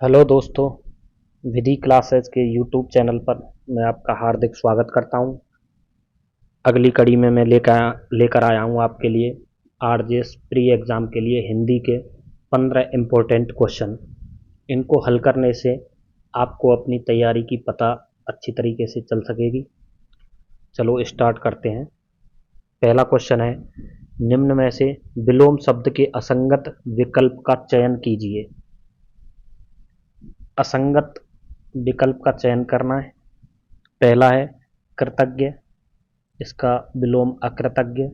Hello दोस्तों। विधि classes के YouTube channel पर मैं आपका हार्दिक स्वागत करता हूं। अगली कड़ी में मैं लेकर आया हूं आपके लिए आरजेएस प्री एग्ज़ाम के लिए हिंदी के 15 इम्पोर्टेंट क्वेश्चन। इनको हल करने से आपको अपनी तैयारी की पता अच्छी तरीके से चल सकेगी। चलो स्टार्ट करते हैं। पहला क्वेश्चन है, निम्न में से विलोम शब्द के असंगत विकल्प का चयन कीजिए। असंगत विकल्प का चयन करना है। पहला है कृतज्ञ, इसका विलोम अकृतज्ञ,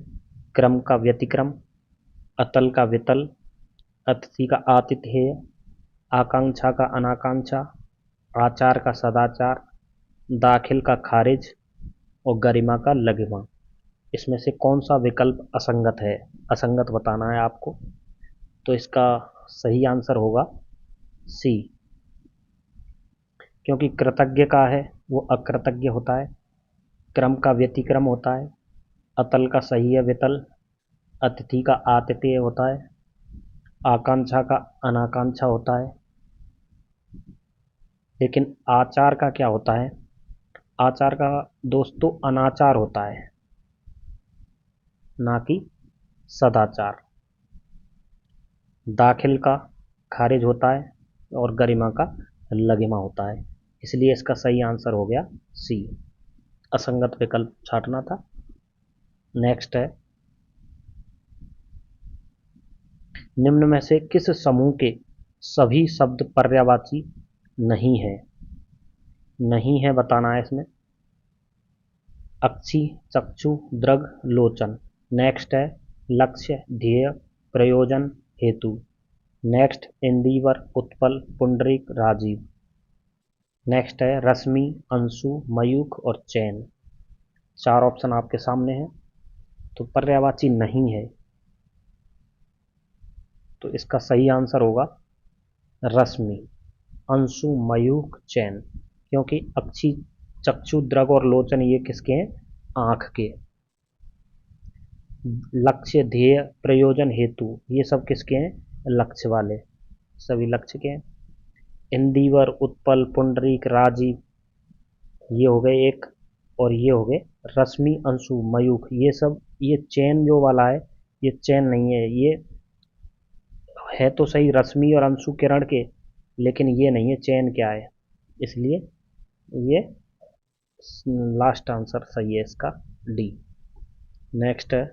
क्रम का व्यतिक्रम, अतल का वितल, अतिथि का आतिथेय, आकांक्षा का अनाकांक्षा, आचार का सदाचार, दाखिल का खारिज और गरिमा का लघिमा। इसमें से कौन सा विकल्प असंगत है, असंगत बताना है आपको। तो इसका सही आंसर होगा सी, क्योंकि कृतज्ञ का है वो अकृतज्ञ होता है, क्रम का व्यतिक्रम होता है, अतल का सही है वितल, अतिथि का आतिथेय होता है, आकांक्षा का अनाकांक्षा होता है। लेकिन आचार का क्या होता है? आचार का दोस्तों अनाचार होता है, ना कि सदाचार। दाखिल का खारिज होता है और गरिमा का लघिमा होता है। इसलिए इसका सही आंसर हो गया सी, असंगत विकल्प छांटना था। नेक्स्ट है, निम्न में से किस समूह के सभी शब्द पर्यायवाची नहीं है? नहीं है बताना है इसमें। अक्षी, चक्षु, दृग, लोचन। नेक्स्ट है लक्ष्य, ध्येय, प्रयोजन, हेतु। नेक्स्ट इंदिवर, उत्पल, पुंडरीक, राजीव। नेक्स्ट है रश्मि, अंशु, मयूख और चैन। चार ऑप्शन आपके सामने हैं। तो पर्यायवाची नहीं है, तो इसका सही आंसर होगा रश्मि, अंशु, मयूख, चैन। क्योंकि अक्षी, चक्षु, दृग और लोचन ये किसके हैं? आंख के। लक्ष्य, ध्येय, प्रयोजन, हेतु ये सब किसके हैं? लक्ष्य वाले, सभी लक्ष्य के हैं। इंदिवर, उत्पल, पुंडरीक, राजीव ये हो गए एक, और ये हो गए रश्मि, अंशु, मयूख ये सब। ये चैन जो वाला है ये चैन नहीं है, ये है तो सही रश्मि और अंशु किरण के, लेकिन ये नहीं है चैन क्या है। इसलिए ये लास्ट आंसर सही है इसका, डी। नेक्स्ट है,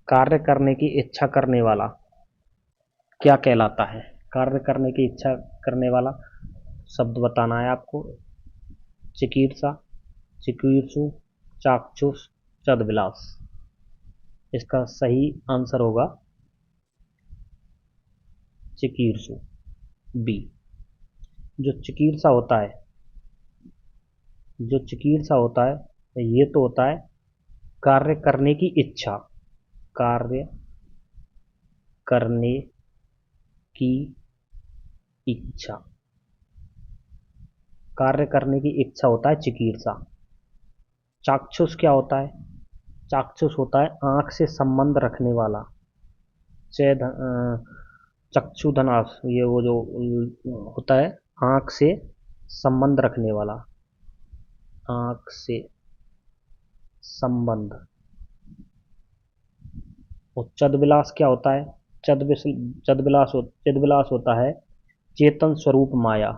कार्य करने की इच्छा करने वाला क्या कहलाता है? कार्य करने की इच्छा करने वाला शब्द बताना है आपको। चिकीर्षा, चिकीर्षु, चाक्षुष, चदविलास। इसका सही आंसर होगा चिकीर्षु, बी। जो चिकीर्षा होता है, जो चिकीर्षा होता है ये तो होता है कार्य करने की इच्छा, कार्य करने की इच्छा, कार्य करने की इच्छा होता है चिकीर्षा। चाक्षुष क्या होता है? चाक्षुष होता है आंख से संबंध रखने वाला। चक्षुधनाश ये वो जो होता है आंख से संबंध रखने वाला, आंख से संबंध। और चदविलास क्या होता है? चिदविलास होता है चेतन स्वरूप माया,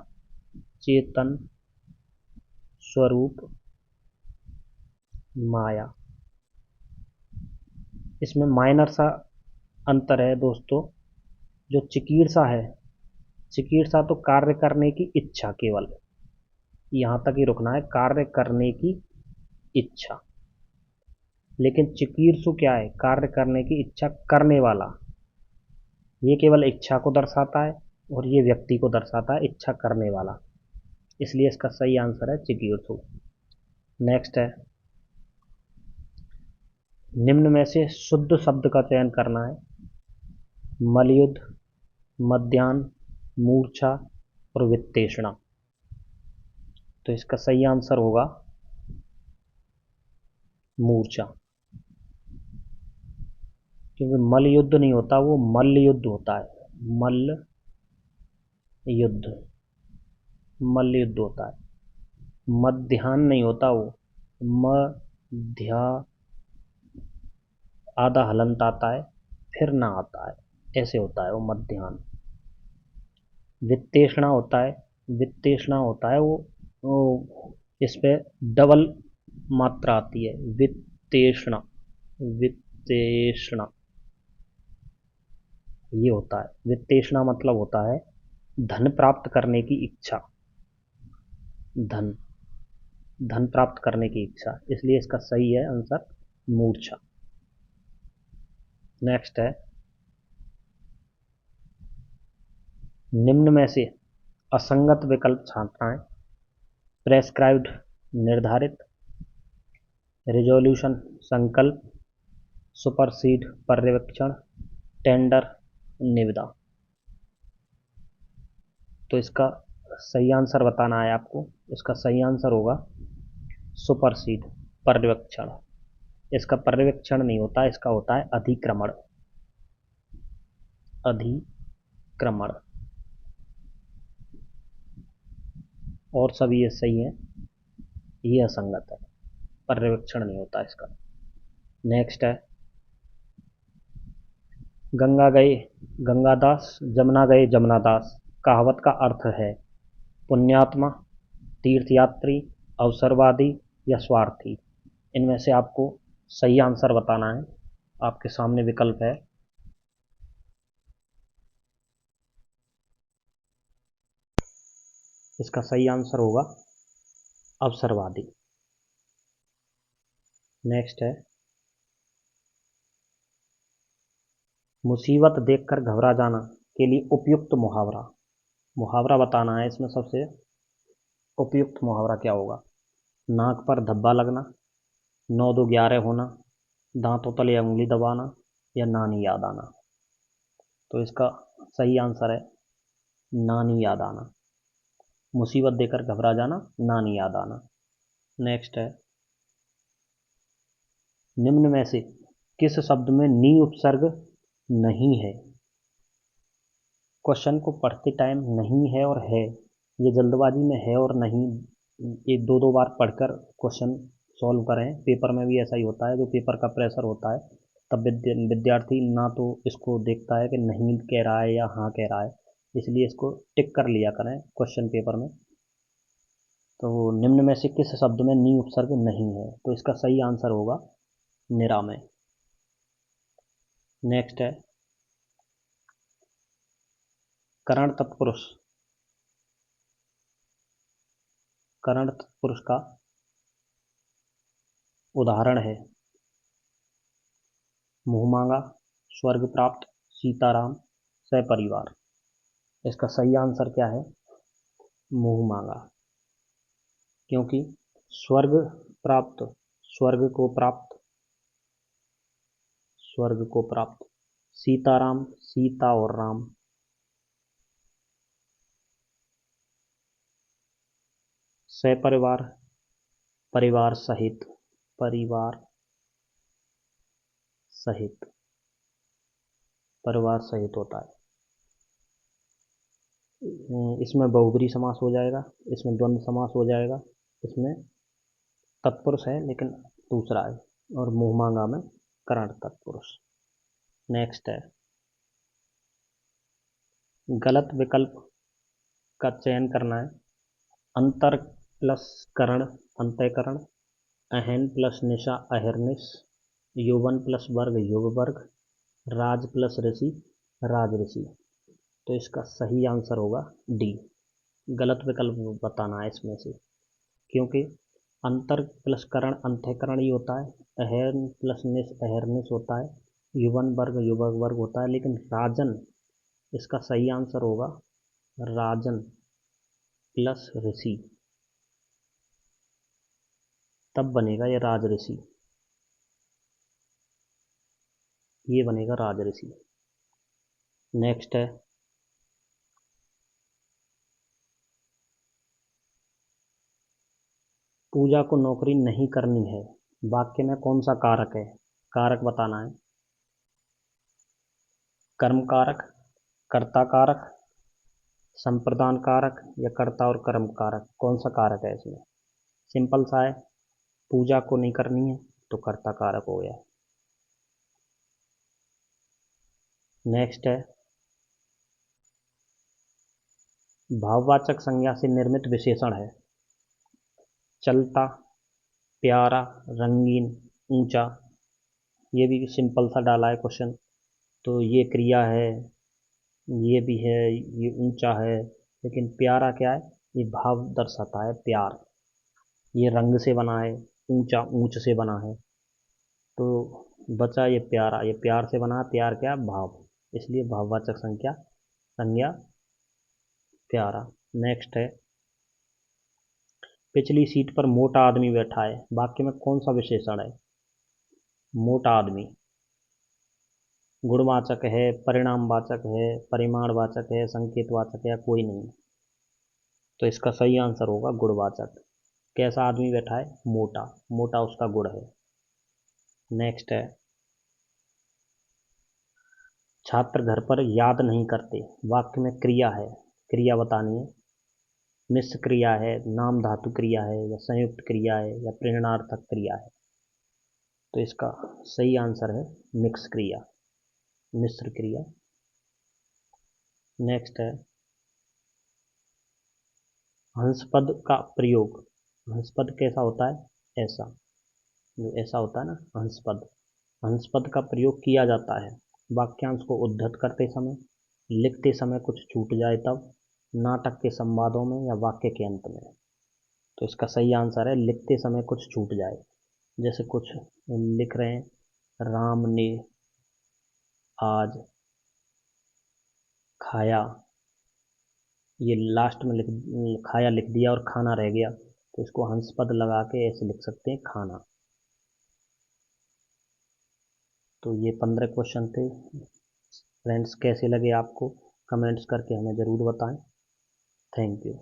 चेतन स्वरूप माया। इसमें माइनर सा अंतर है दोस्तों। जो चिकीर्षा है, चिकीर्षा तो कार्य करने की इच्छा, केवल यहां तक ही रुकना है, कार्य करने की इच्छा। लेकिन चिकीर्षु क्या है? कार्य करने की इच्छा करने वाला। ये केवल इच्छा को दर्शाता है और ये व्यक्ति को दर्शाता है, इच्छा करने वाला। इसलिए इसका सही आंसर है चिकीर्षु। नेक्स्ट है, निम्न में से शुद्ध शब्द का चयन करना है। मलयुद्ध, मध्याह्न, मूर्छा और वित्तेषणा। तो इसका सही आंसर होगा मूर्छा, क्योंकि मल युद्ध नहीं होता, वो मल्ल युद्ध होता है। मल्ल युद्ध, मल्ल युद्ध होता है। मध्याह्न नहीं होता वो, मध्या, आधा हलंत आता है फिर ना आता है, ऐसे होता है वो मध्याह्न। वित्तेषणा होता है, वित्तेषणा होता है वो इस पे डबल मात्रा आती है, वित्तेषणा, वित्तेषणा ये होता है। वित्तेषणा मतलब होता है धन प्राप्त करने की इच्छा, धन, धन प्राप्त करने की इच्छा, इसलिए इसका सही है आंसर मूर्छा। नेक्स्ट है, निम्न में से असंगत विकल्प छांटना है। प्रेस्क्राइब्ड निर्धारित, रिजोल्यूशन संकल्प, सुपरसीड पर्यवेक्षण, टेंडर निविदा। तो इसका सही आंसर बताना है आपको। इसका सही आंसर होगा सुपरसीड, पर्यवेक्षण। इसका पर्यवेक्षण नहीं होता, इसका होता है अधिक्रमण, अधिक्रमण। और सब ये सही है, ये असंगत है, पर्यवेक्षण नहीं होता इसका। नेक्स्ट है, गंगा गए गंगादास, जमुना गए जमुनादास कहावत का अर्थ है पुण्यात्मा, तीर्थयात्री, अवसरवादी या स्वार्थी। इनमें से आपको सही आंसर बताना है। आपके सामने विकल्प है, इसका सही आंसर होगा अवसरवादी। नेक्स्ट है, मुसीबत देखकर घबरा जाना के लिए उपयुक्त मुहावरा, मुहावरा बताना है। इसमें सबसे उपयुक्त मुहावरा क्या होगा? नाक पर धब्बा लगना, 9 2 11 होना, दांतों तले उंगली दबाना या नानी याद आना। तो इसका सही आंसर है नानी याद आना, मुसीबत देकर घबरा जाना, नानी याद आना। नेक्स्ट है, निम्न में से किस शब्द में नी उपसर्ग नहीं है? क्वेश्चन को पढ़ते टाइम नहीं है और है, ये जल्दबाजी में है और नहीं, ये दो दो बार पढ़कर क्वेश्चन सॉल्व करें। पेपर में भी ऐसा ही होता है, जो पेपर का प्रेशर होता है तब विद्यार्थी ना तो इसको देखता है कि नहीं कह रहा है या हाँ कह रहा है, इसलिए इसको टिक कर लिया करें क्वेश्चन पेपर में। तो निम्न में से किस शब्द में नी उपसर्ग नहीं है? तो इसका सही आंसर होगा निरामय। नेक्स्ट है, करण तत्पुरुष, करण तत्पुरुष का उदाहरण है मुंह मांगा, स्वर्ग प्राप्त, सीताराम, सपरिवार। इसका सही आंसर क्या है? मुंह मांगा, क्योंकि स्वर्ग प्राप्त, स्वर्ग को प्राप्त, स्वर्ग को प्राप्त, सीताराम, सीता और राम। सपरिवार, परिवार सहित, परिवार सहित, परिवार सहित होता है। इसमें बहुब्री समास हो जाएगा, इसमें द्वंद्व समास हो जाएगा, इसमें तत्पुरुष है लेकिन दूसरा है, और मुंह मांगा में करण तत्पुरुष। नेक्स्ट है, गलत विकल्प का चयन करना है। अंतर प्लस करण अंतःकरण, अहन प्लस निशा अहिर्निश, यौवन प्लस वर्ग युग वर्ग, राज प्लस ऋषि राज ऋषि। तो इसका सही आंसर होगा डी, गलत विकल्प बताना है इसमें से, क्योंकि अंतर प्लस करण अंतःकरण ही होता है, अहर्न प्लस निश अहर्निश होता है, युवन वर्ग युवक वर्ग होता है, लेकिन राजन, इसका सही आंसर होगा राजन प्लस ऋषि, तब बनेगा ये राज ऋषि, ये बनेगा राज ऋषि। नेक्स्ट है, पूजा को नौकरी नहीं करनी है, वाक्य में कौन सा कारक है? कारक बताना है। कर्म कारक, कर्ता कारक, संप्रदान कारक या कर्ता और कर्म कारक, कौन सा कारक है इसमें? सिंपल सा है, पूजा को नहीं करनी है तो कर्ता कारक हो गया। नेक्स्ट है, भाववाचक संज्ञा से निर्मित विशेषण है। चलता, प्यारा, रंगीन, ऊंचा। ये भी सिंपल सा डाला है क्वेश्चन। तो ये क्रिया है, ये भी है, ये ऊंचा है, लेकिन प्यारा क्या है? ये भाव दर्शाता है, प्यार। ये रंग से बना है, ऊंचा ऊंच से बना है, तो बचा ये प्यारा, ये प्यार से बना है, प्यार क्या? भाव, इसलिए भाववाचक संज्ञा प्यारा। नेक्स्ट है, पिछली सीट पर मोटा आदमी बैठा है, वाक्य में कौन सा विशेषण है? मोटा आदमी गुणवाचक है, परिणामवाचक है, परिमाणवाचक है, संकेतवाचक है, या कोई नहीं? तो इसका सही आंसर होगा गुणवाचक। कैसा आदमी बैठा है? मोटा, मोटा उसका गुण है। नेक्स्ट है, छात्र घर पर याद नहीं करते, वाक्य में क्रिया है, क्रिया बतानी है। मिश्र क्रिया है, नाम धातु क्रिया है, या संयुक्त क्रिया है, या प्रेरणार्थक क्रिया है? तो इसका सही आंसर है मिक्स क्रिया, मिश्र क्रिया। नेक्स्ट है, हंसपद का प्रयोग। हंसपद कैसा होता है? ऐसा, जो ऐसा होता है ना, हंसपद। हंसपद का प्रयोग किया जाता है वाक्यांश को उद्धत करते समय, लिखते समय कुछ छूट जाए तब, नाटक के संवादों में, या वाक्य के अंत में? तो इसका सही आंसर है लिखते समय कुछ छूट जाए। जैसे कुछ लिख रहे हैं, राम ने आज खाया, ये लास्ट में खाया लिख दिया और खाना रह गया, तो इसको हंसपद लगा के ऐसे लिख सकते हैं, खाना। तो ये 15 क्वेश्चन थे फ्रेंड्स। कैसे लगे आपको? कमेंट्स करके हमें ज़रूर बताएं। Thank you.